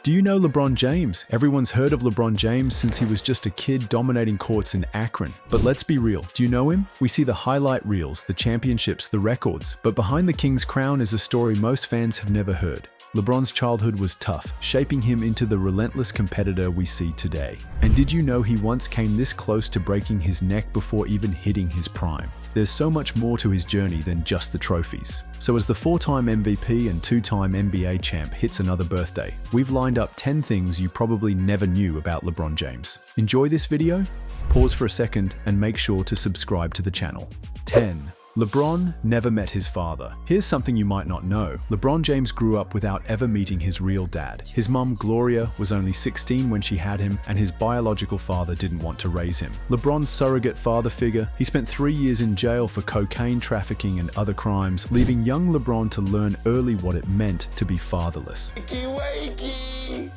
Do you know LeBron James? Everyone's heard of LeBron James since he was just a kid dominating courts in Akron. But let's be real, do you know him? We see the highlight reels, the championships, the records. But behind the King's crown is a story most fans have never heard. LeBron's childhood was tough, shaping him into the relentless competitor we see today. And did you know he once came this close to breaking his neck before even hitting his prime? There's so much more to his journey than just the trophies. So as the 4-time MVP and 2-time NBA champ hits another birthday, we've lined up 10 things you probably never knew about LeBron James. Enjoy this video? Pause for a second and make sure to subscribe to the channel. 10. LeBron never met his father. Here's something you might not know. LeBron James grew up without ever meeting his real dad. His mom, Gloria, was only 16 when she had him, and his biological father didn't want to raise him. LeBron's surrogate father figure, he spent 3 years in jail for cocaine trafficking and other crimes, leaving young LeBron to learn early what it meant to be fatherless. Wakey,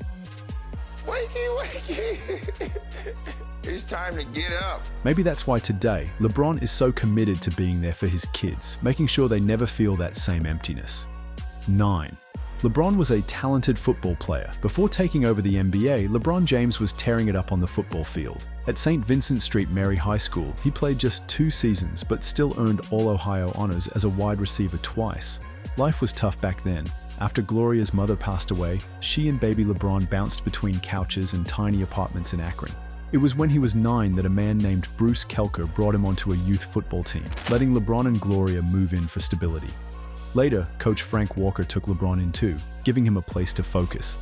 wakey, wakey. It's time to get up. Maybe that's why today, LeBron is so committed to being there for his kids, making sure they never feel that same emptiness. 9. LeBron was a talented football player. Before taking over the NBA, LeBron James was tearing it up on the football field. At St. Vincent Street Mary High School, he played just 2 seasons, but still earned All-Ohio honors as a wide receiver twice. Life was tough back then. After Gloria's mother passed away, she and baby LeBron bounced between couches and tiny apartments in Akron. It was when he was 9 that a man named Bruce Kelker brought him onto a youth football team, letting LeBron and Gloria move in for stability. Later, coach Frank Walker took LeBron in too, giving him a place to focus.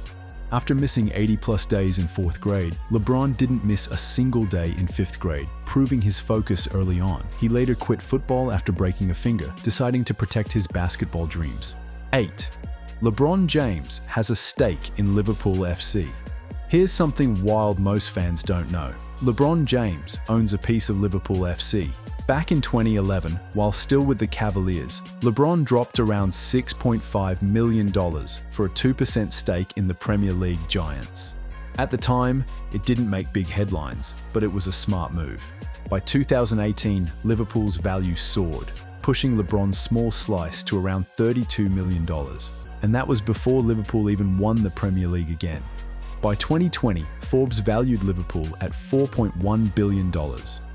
After missing 80-plus days in 4th grade, LeBron didn't miss a single day in 5th grade, proving his focus early on. He later quit football after breaking a finger, deciding to protect his basketball dreams. 8. LeBron James has a stake in Liverpool FC. Here's something wild most fans don't know. LeBron James owns a piece of Liverpool FC. Back in 2011, while still with the Cavaliers, LeBron dropped around $6.5 million for a 2% stake in the Premier League giants. At the time, it didn't make big headlines, but it was a smart move. By 2018, Liverpool's value soared, pushing LeBron's small slice to around $32 million. And that was before Liverpool even won the Premier League again. By 2020, Forbes valued Liverpool at $4.1 billion,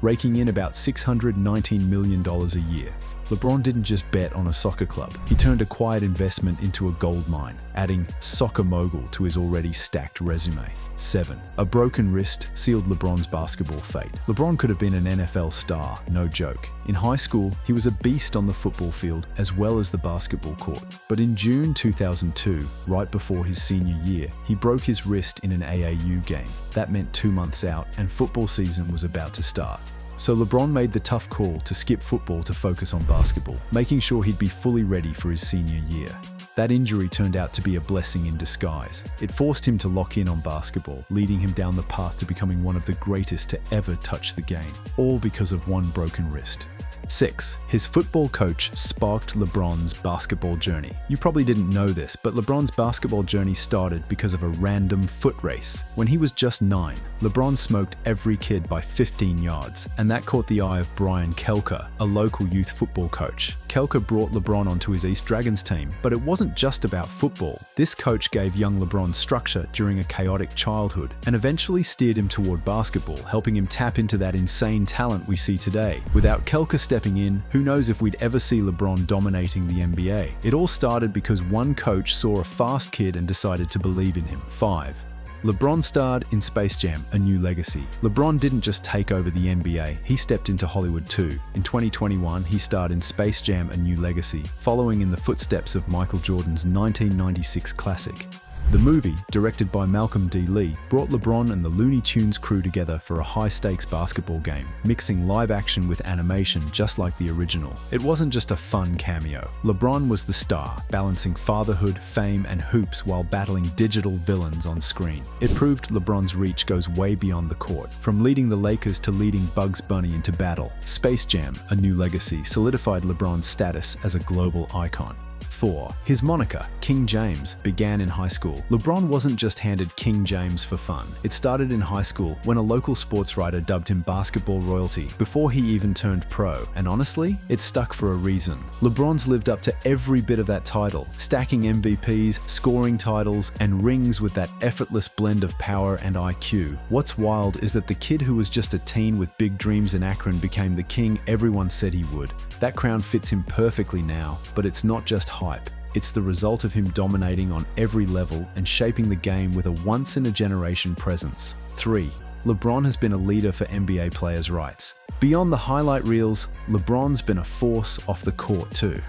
raking in about $619 million a year. LeBron didn't just bet on a soccer club. He turned a quiet investment into a gold mine, adding soccer mogul to his already stacked resume. 7. A broken wrist sealed LeBron's basketball fate. LeBron could have been an NFL star, no joke. In high school, he was a beast on the football field as well as the basketball court. But in June 2002, right before his senior year, he broke his wrist in an AAU game. That meant 2 months out, and football season was about to start. So LeBron made the tough call to skip football to focus on basketball, making sure he'd be fully ready for his senior year. That injury turned out to be a blessing in disguise. It forced him to lock in on basketball, leading him down the path to becoming one of the greatest to ever touch the game, all because of one broken wrist. 6. His football coach sparked LeBron's basketball journey. You probably didn't know this, but LeBron's basketball journey started because of a random foot race. When he was just 9, LeBron smoked every kid by 15 yards, and that caught the eye of Brian Kelker, a local youth football coach. Kelker brought LeBron onto his East Dragons team, but it wasn't just about football. This coach gave young LeBron structure during a chaotic childhood, and eventually steered him toward basketball, helping him tap into that insane talent we see today. Without Kelker stepping in, who knows if we'd ever see LeBron dominating the NBA. It all started because one coach saw a fast kid and decided to believe in him. 5. LeBron starred in Space Jam: A New Legacy. LeBron didn't just take over the NBA, he stepped into Hollywood too. In 2021, he starred in Space Jam: A New Legacy, following in the footsteps of Michael Jordan's 1996 classic. The movie, directed by Malcolm D. Lee, brought LeBron and the Looney Tunes crew together for a high-stakes basketball game, mixing live action with animation just like the original. It wasn't just a fun cameo. LeBron was the star, balancing fatherhood, fame, and hoops while battling digital villains on screen. It proved LeBron's reach goes way beyond the court, from leading the Lakers to leading Bugs Bunny into battle. Space Jam: A New Legacy solidified LeBron's status as a global icon. 4. His moniker, King James, began in high school. LeBron wasn't just handed King James for fun. It started in high school when a local sports writer dubbed him basketball royalty before he even turned pro. And honestly, it stuck for a reason. LeBron's lived up to every bit of that title, stacking MVPs, scoring titles, and rings with that effortless blend of power and IQ. What's wild is that the kid who was just a teen with big dreams in Akron became the king everyone said he would. That crown fits him perfectly now, but it's not just hype. It's the result of him dominating on every level and shaping the game with a once-in-a-generation presence. 3. LeBron has been a leader for NBA players' rights. Beyond the highlight reels, LeBron's been a force off the court too.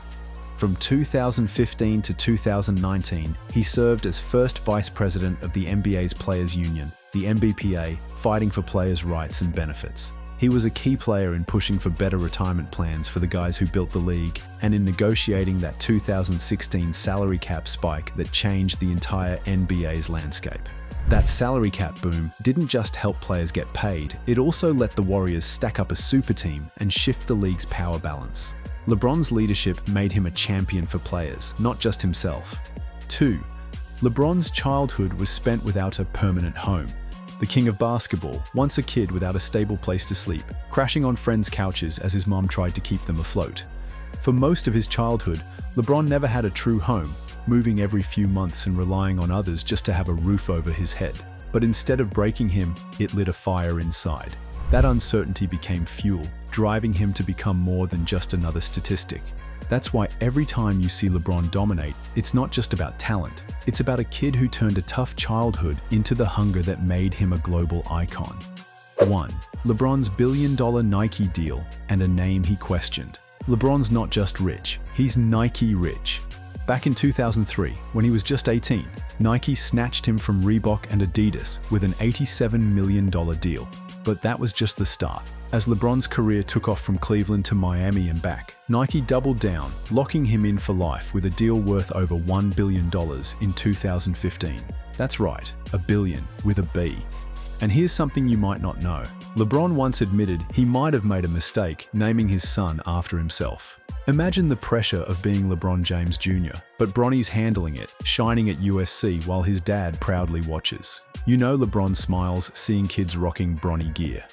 From 2015 to 2019, he served as first vice president of the NBA's Players Union, the NBPA, fighting for players' rights and benefits. He was a key player in pushing for better retirement plans for the guys who built the league and in negotiating that 2016 salary cap spike that changed the entire NBA's landscape. That salary cap boom didn't just help players get paid, it also let the Warriors stack up a super team and shift the league's power balance. LeBron's leadership made him a champion for players, not just himself. 2. LeBron's childhood was spent without a permanent home. The king of basketball, once a kid without a stable place to sleep, crashing on friends' couches as his mom tried to keep them afloat. For most of his childhood, LeBron never had a true home, moving every few months and relying on others just to have a roof over his head. But instead of breaking him, it lit a fire inside. That uncertainty became fuel, driving him to become more than just another statistic. That's why every time you see LeBron dominate, it's not just about talent. It's about a kid who turned a tough childhood into the hunger that made him a global icon. 1. LeBron's billion-dollar Nike deal and a name he questioned. LeBron's not just rich, he's Nike rich. Back in 2003, when he was just 18, Nike snatched him from Reebok and Adidas with an $87 million deal. But that was just the start. As LeBron's career took off from Cleveland to Miami and back, Nike doubled down, locking him in for life with a deal worth over $1 billion in 2015. That's right, a billion with a B. And here's something you might not know. LeBron once admitted he might have made a mistake naming his son after himself. Imagine the pressure of being LeBron James Jr., but Bronny's handling it, shining at USC while his dad proudly watches. You know LeBron smiles seeing kids rocking Bronny gear.